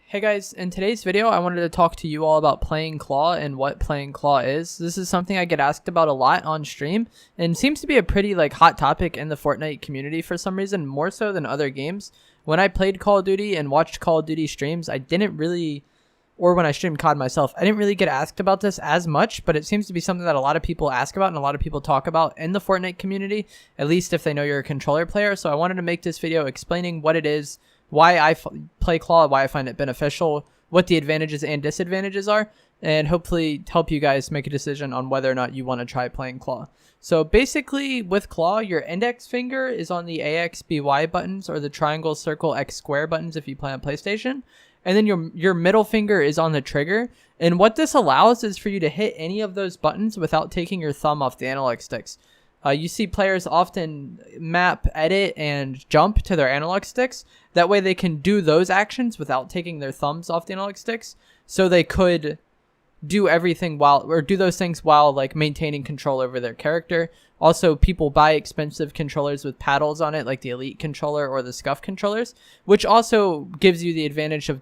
Hey guys, in today's video I wanted to talk to you all about playing claw and what playing claw is. This is something I get asked about a lot on stream and seems to be a pretty hot topic in the Fortnite community for some reason, more so than other games. When I played Call of Duty and watched Call of Duty streams, I didn't really, or when I streamed COD myself, I didn't really get asked about this as much, but it seems to be something that a lot of people ask about and a lot of people talk about in the Fortnite community, at least if they know you're a controller player. So I wanted to make this video explaining what it is, why I play claw, why I find it beneficial, what the advantages and disadvantages are, and hopefully help you guys make a decision on whether or not you want to try playing claw. So basically with claw, your index finger is on the AX, BY buttons, or the triangle, circle, X square buttons if you play on PlayStation. And then your middle finger is on the trigger. And what this allows is for you to hit any of those buttons without taking your thumb off the analog sticks. You see players often map, edit, and jump to their analog sticks. That way they can do those actions without taking their thumbs off the analog sticks. So they could do everything do those things while maintaining control over their character. Also, people buy expensive controllers with paddles on it, like the Elite controller or the Scuff controllers, which also gives you the advantage of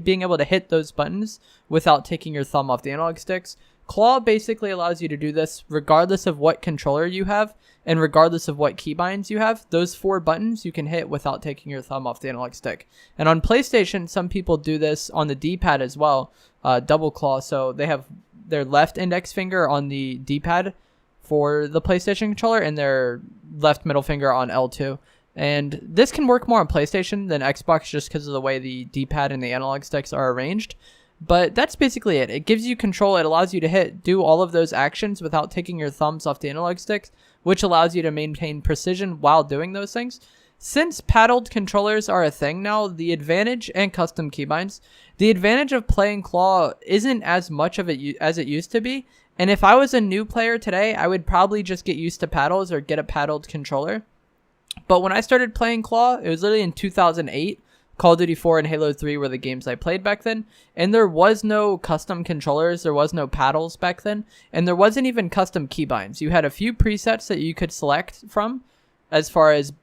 being able to hit those buttons without taking your thumb off the analog sticks. Claw basically allows you to do this regardless of what controller you have and regardless of what keybinds you have. Those 4 buttons you can hit without taking your thumb off the analog stick. And on PlayStation, some people do this on the D-pad as well, double claw. So they have their left index finger on the D-pad for the PlayStation controller and their left middle finger on L2. And this can work more on PlayStation than Xbox just because of the way the D-pad and the analog sticks are arranged. But that's basically it. It gives you control. It allows you to do all of those actions without taking your thumbs off the analog sticks, which allows you to maintain precision while doing those things. Since paddled controllers are a thing now, the advantage and custom keybinds, the advantage of playing claw isn't as much of it as it used to be. And if I was a new player today, I would probably just get used to paddles or get a paddled controller. But when I started playing claw, it was literally in 2008. Call of Duty 4 and Halo 3 were the games I played back then, and there was no custom controllers, there was no paddles back then, and there wasn't even custom keybinds. You had a few presets that you could select from as far as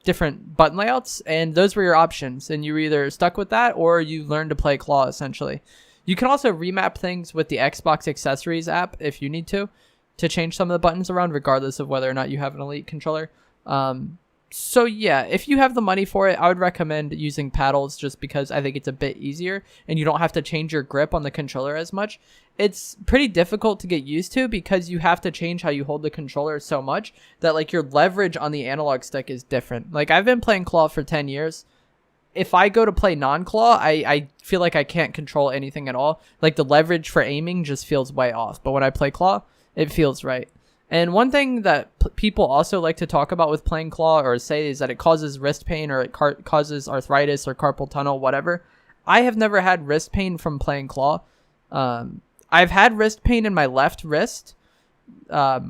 different button layouts, and those were your options, and you were either stuck with that or you learned to play claw essentially. You can also remap things with the Xbox accessories app if you need to change some of the buttons around regardless of whether or not you have an Elite controller. So yeah, if you have the money for it, I would recommend using paddles just because I think it's a bit easier and you don't have to change your grip on the controller as much. It's pretty difficult to get used to because you have to change how you hold the controller so much that your leverage on the analog stick is different. I've been playing claw for 10 years. If I go to play non-claw, I feel like I can't control anything at all. The leverage for aiming just feels way off. But when I play claw, it feels right. And one thing that people also like to talk about with playing claw or say is that it causes wrist pain or it causes arthritis or carpal tunnel, whatever. I have never had wrist pain from playing claw. I've had wrist pain in my left wrist, but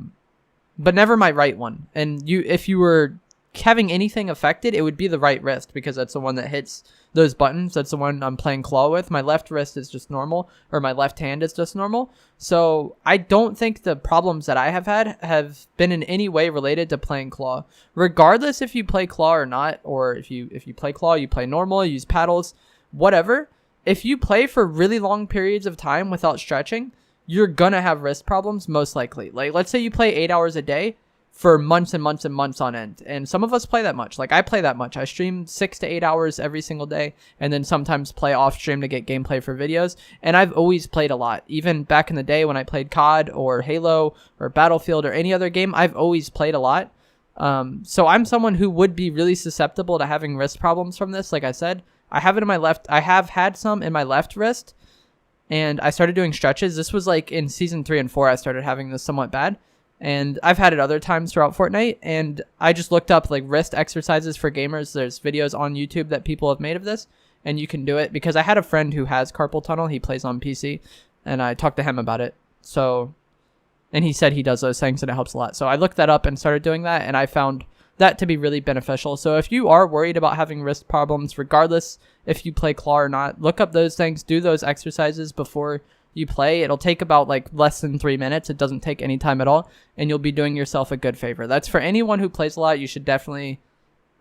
never my right one. And if you were having anything affected, it would be the right wrist because that's the one that hits those buttons. That's the one I'm playing claw with. My left wrist is just normal, or my left hand is just normal. So I don't think the problems that I have had have been in any way related to playing claw. Regardless if you play claw or not, or if you play claw, you play normal, you use paddles, whatever. If you play for really long periods of time without stretching, you're gonna have wrist problems most likely. Let's say you play 8 hours a day for months and months and months on end. And some of us play that much. I play that much. I stream 6 to 8 hours every single day and then sometimes play off stream to get gameplay for videos. And I've always played a lot. Even back in the day when I played COD or Halo or Battlefield or any other game, I've always played a lot. So I'm someone who would be really susceptible to having wrist problems from this. Like I said, I have it in my left. I have had some in my left wrist and I started doing stretches. This was in season 3 and 4, I started having this somewhat bad. And I've had it other times throughout Fortnite, and I just looked up wrist exercises for gamers. There's videos on YouTube that people have made of this, and you can do it because I had a friend who has carpal tunnel. He plays on PC, and I talked to him about it. And he said he does those things and it helps a lot. So I looked that up and started doing that, and I found that to be really beneficial. So if you are worried about having wrist problems, regardless if you play claw or not, look up those things, do those exercises before you play. It'll take about less than 3 minutes. It doesn't take any time at all, and you'll be doing yourself a good favor. That's for anyone who plays a lot. You should definitely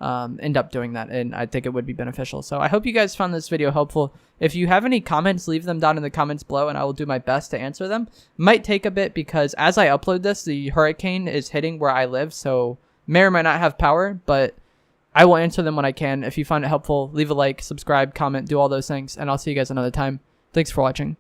end up doing that, and I think it would be beneficial. So I hope you guys found this video helpful. If you have any comments, leave them down in the comments below and I will do my best to answer them. Might take a bit because as I upload this, the hurricane is hitting where I live, so may or might not have power, but I will answer them when I can. If you find it helpful, leave a like, subscribe, comment, do all those things, and I'll see you guys another time. Thanks for watching.